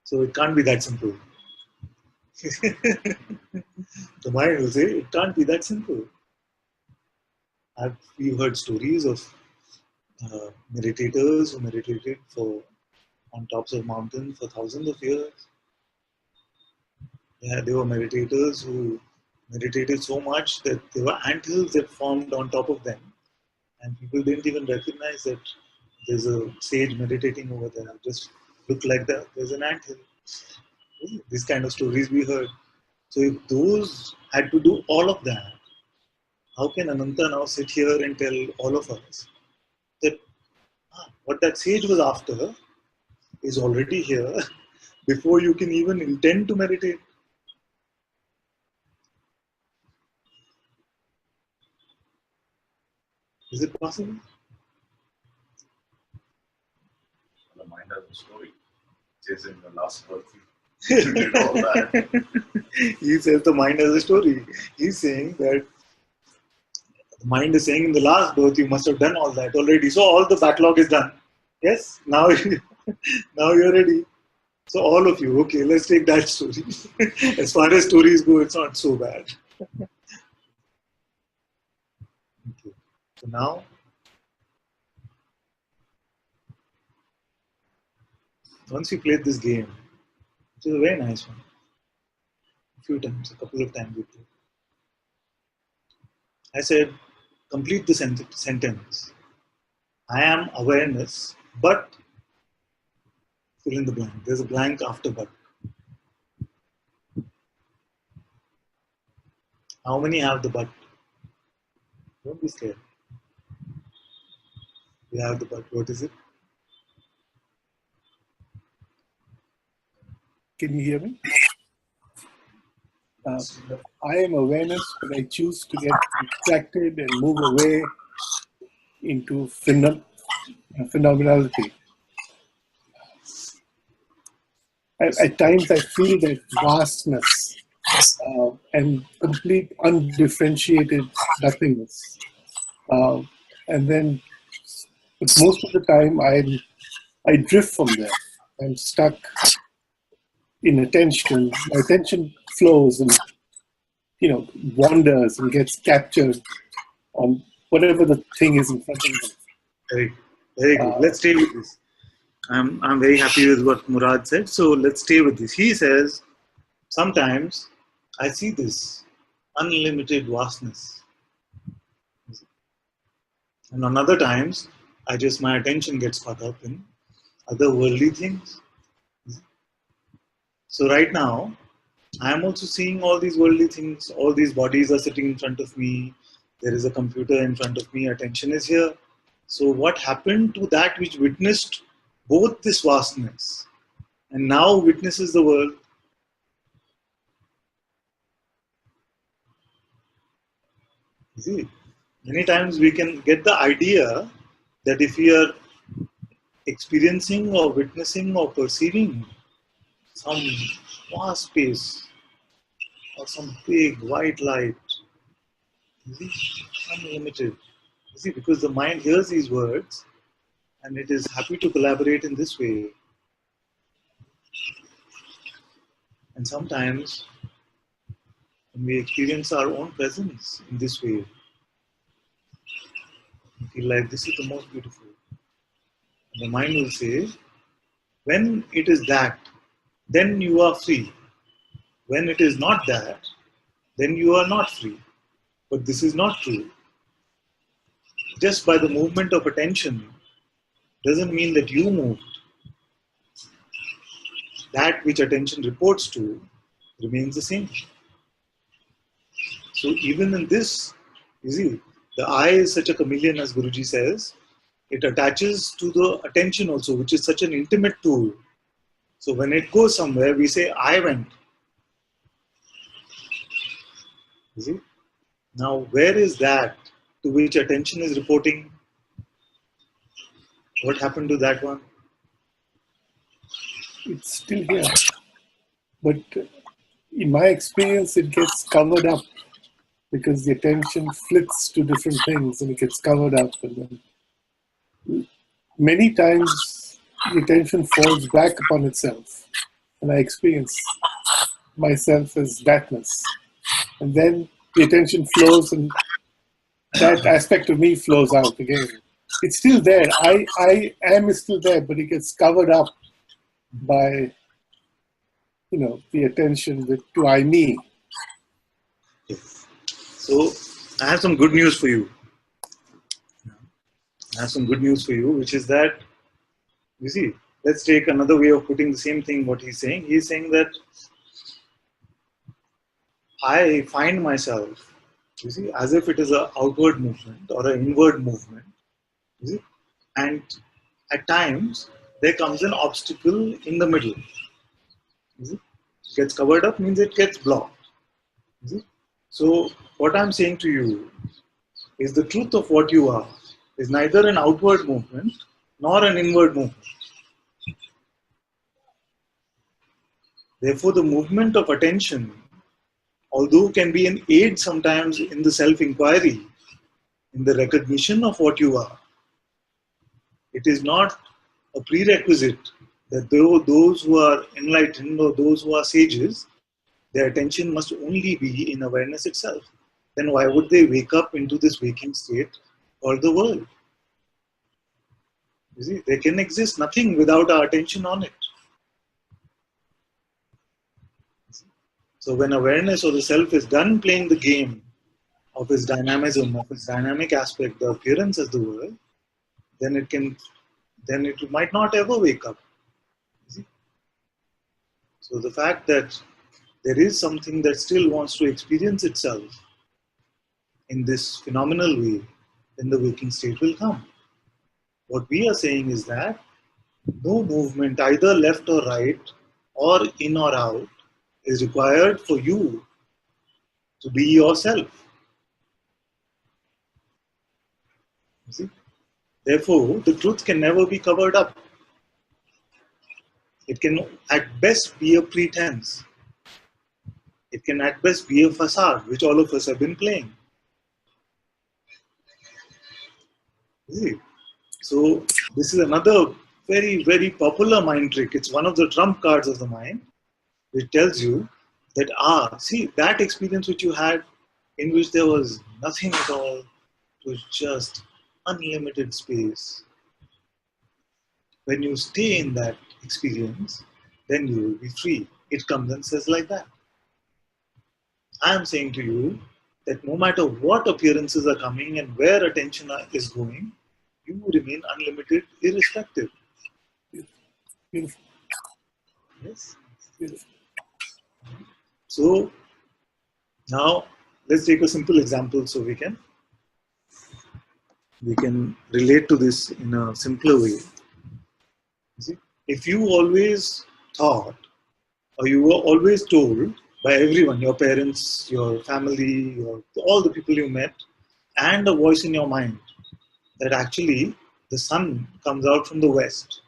So it can't be that simple. The mind will say, it can't be that simple. We've heard stories of meditators who meditated on tops of mountains for thousands of years. Yeah, there were meditators who meditated so much that there were anthills that formed on top of them, and people didn't even recognize that there's a sage meditating over there. Just look like that. There's an anthill. These kind of stories we heard. So if those had to do all of that, how can Ananta now sit here and tell all of us that what that sage was after is already here before you can even intend to meditate? Is it possible? The mind has a story. It says in the last birth, you did all that. He says the mind has a story. He's saying that the mind is saying in the last birth you must have done all that already. So all the backlog is done. Yes, now now you're ready. So all of you, okay, let's take that story. As far as stories go, it's not so bad. Okay. So now, once we played this game, which is a very nice one, a few times, a couple of times we played. I said, complete the sentence. I am awareness, but fill in the blank. There's a blank after but. How many have the but? Don't be scared. We have the but. What is it? Can you hear me? I am awareness, but I choose to get distracted and move away into phenomenality. At times I feel that vastness and complete undifferentiated nothingness. And then, but most of the time I drift from there. I'm stuck in attention. My attention flows and wanders and gets captured on whatever the thing is in front of me. Very, very good. Let's stay with this. I'm very happy with what Murad said. So let's stay with this. He says, sometimes I see this unlimited vastness. And on other times, my attention gets caught up in other worldly things. So right now, I am also seeing all these worldly things. All these bodies are sitting in front of me. There is a computer in front of me. Attention is here. So what happened to that which witnessed both this vastness and now witnesses the world? You see, many times we can get the idea that if we are experiencing or witnessing or perceiving some vast space or some big white light, you see, unlimited. You see, because the mind hears these words and it is happy to collaborate in this way. And sometimes when we experience our own presence in this way, we feel like this is the most beautiful. And the mind will say, when it is that, then you are free. When it is not that, then you are not free. But this is not true. Just by the movement of attention doesn't mean that you moved. That which attention reports to remains the same. So even in this, you see, the eye is such a chameleon, as Guruji says. It attaches to the attention also, which is such an intimate tool. So when it goes somewhere, we say, I went. You see? Now, where is that to which attention is reporting? What happened to that one? It's still here. But in my experience, it gets covered up because the attention flits to different things and it gets covered up. And then many times the attention falls back upon itself and I experience myself as thatness. And then the attention flows and that aspect of me flows out again. It's still there. I am still there, but it gets covered up by, the attention to I, me. Yes. So I have some good news for you. I have some good news for you, which is that, you see, let's take another way of putting the same thing, what he's saying. He's saying that I find myself, you see, as if it is an outward movement or an inward movement. You see? And at times, there comes an obstacle in the middle. You see? It gets covered up means it gets blocked. You see? So, what I'm saying to you is the truth of what you are is neither an outward movement nor an inward movement. Therefore, the movement of attention, although can be an aid sometimes in the self-inquiry, in the recognition of what you are, it is not a prerequisite that those who are enlightened or those who are sages, their attention must only be in awareness itself. Then why would they wake up into this waking state called the world? You see, there can exist nothing without our attention on it. So when awareness or the self is done playing the game of its dynamism, of its dynamic aspect, the appearance as the world, then it might not ever wake up. You see? So the fact that there is something that still wants to experience itself in this phenomenal way, then the waking state will come. What we are saying is that no movement, either left or right, or in or out, is required for you to be yourself. You see? Therefore, the truth can never be covered up. It can at best be a pretense. It can at best be a facade, which all of us have been playing. You see? So this is another very, very popular mind trick. It's one of the trump cards of the mind, which tells you that, see, that experience which you had in which there was nothing at all, it was just unlimited space. When you stay in that experience, then you will be free. It comes and says like that. I am saying to you that no matter what appearances are coming and where attention is going, you remain unlimited irrespective. Beautiful. Yes. Beautiful. So now let's take a simple example so we can relate to this in a simpler way. You see, if you always thought or you were always told by everyone, your parents, your family, all the people you met, and a voice in your mind that actually the sun comes out from the west.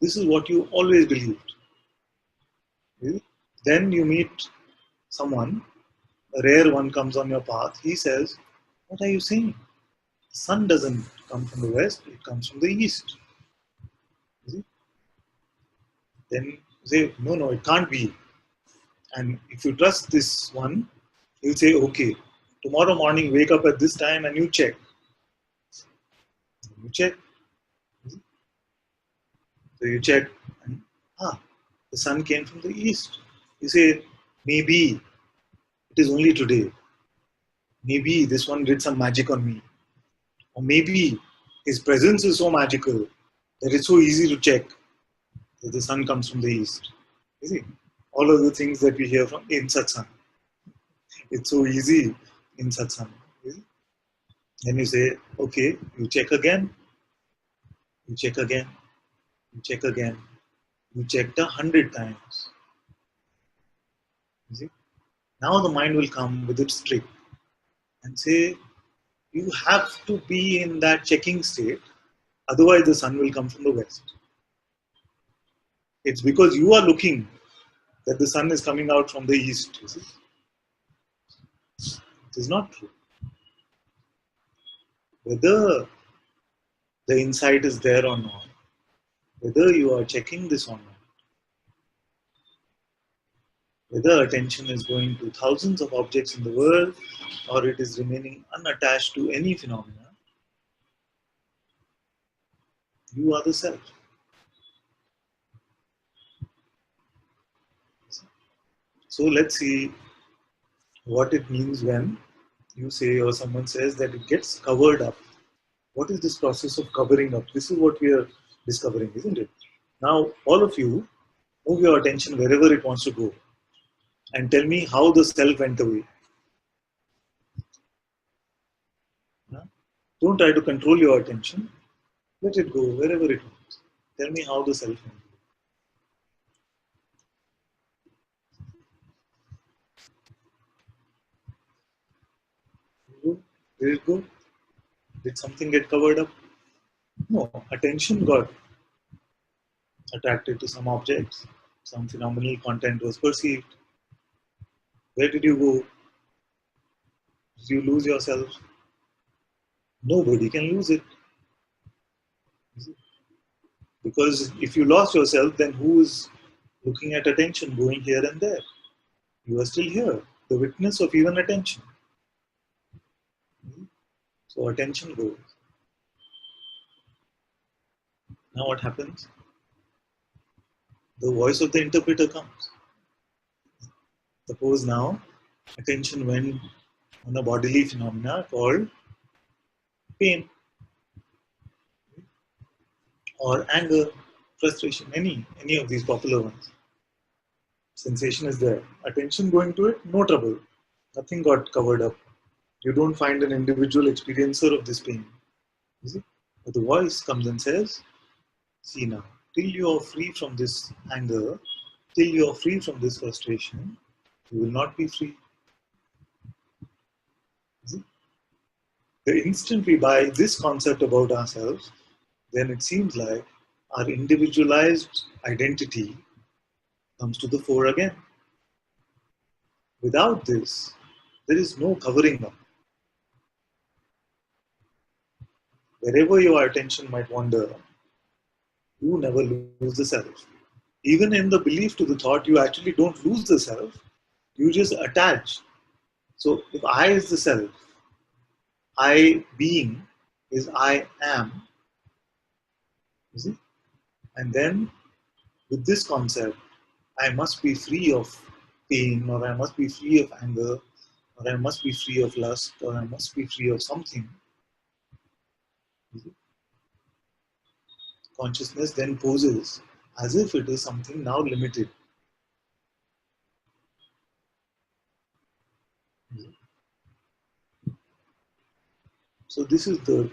This is what you always believed. Then you meet someone, a rare one comes on your path. He says, "What are you saying? The sun doesn't come from the west, it comes from the east." Then you say, no, it can't be. And if you trust this one, he'll say, okay, tomorrow morning wake up at this time and you check. You check. So you check and the sun came from the east. You say, maybe it is only today. Maybe this one did some magic on me. Or maybe his presence is so magical that it's so easy to check that the sun comes from the east. You see, all of the things that we hear from in Satsang. It's so easy in Satsang. Then you say, okay, you check again, you check again, you check again. You checked 100 times. You see? Now the mind will come with its trick and say, you have to be in that checking state, otherwise the sun will come from the west. It's because you are looking that the sun is coming out from the east. You see? It is not true. Whether the insight is there or not, whether you are checking this or not, Whether attention is going to thousands of objects in the world or it is remaining unattached to any phenomena, you are the self. So let's see what it means when you say or someone says that it gets covered up. What is this process of covering up? This is what we are discovering, isn't it? Now, all of you, move your attention wherever it wants to go and tell me how the self went away. Don't try to control your attention. Let it go wherever it wants. Tell me how the self went away. Did it go? Did something get covered up? No. Attention got attracted to some objects. Some phenomenal content was perceived. Where did you go? Did you lose yourself? Nobody can lose it. Because if you lost yourself, then who is looking at attention going here and there? You are still here, the witness of even attention. So attention goes. Now what happens? The voice of the interpreter comes. Suppose now attention went on a bodily phenomena called pain or anger, frustration, any of these popular ones. Sensation is there. Attention going to it, no trouble. Nothing got covered up. You don't find an individual experiencer of this pain. Is it? But the voice comes and says, see now, till you are free from this anger, till you are free from this frustration, you will not be free. Is it? The instant we buy this concept about ourselves, then it seems like our individualized identity comes to the fore again. Without this, there is no covering up. Wherever your attention might wander, you never lose the self. Even in the belief to the thought, you actually don't lose the self, you just attach. So if I is the self, I being is I am, you see? And then with this concept, I must be free of pain, or I must be free of anger, or I must be free of lust, or I must be free of something. Consciousness then poses as if it is something now limited. So this is the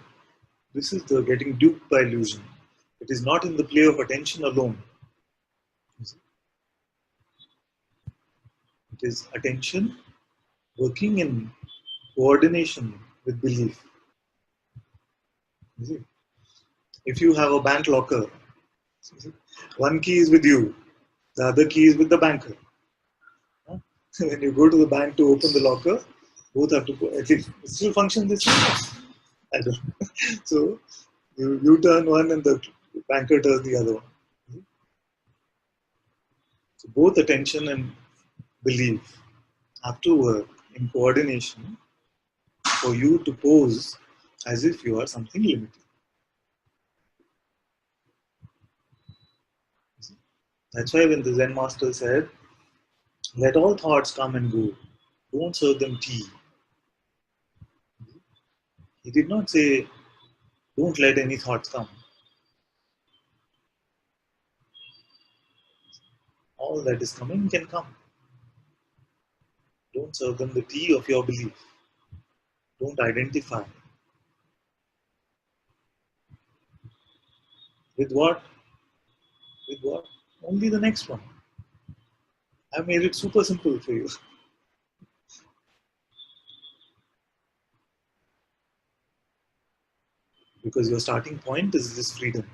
getting duped by illusion. It is not in the play of attention alone. It is attention working in coordination with belief. If you have a bank locker, one key is with you, the other key is with the banker. When you go to the bank to open the locker, both have to go. At least it still functions this way. I don't know. So you turn one and the banker turns the other one. So both attention and belief have to work in coordination for you to pose as if you are something limited. That's why when the Zen master said, let all thoughts come and go, don't serve them tea. He did not say, don't let any thoughts come. All that is coming can come. Don't serve them the tea of your belief. Don't identify. With what? With what? Only the next one. I made it super simple for you. Because your starting point is this freedom.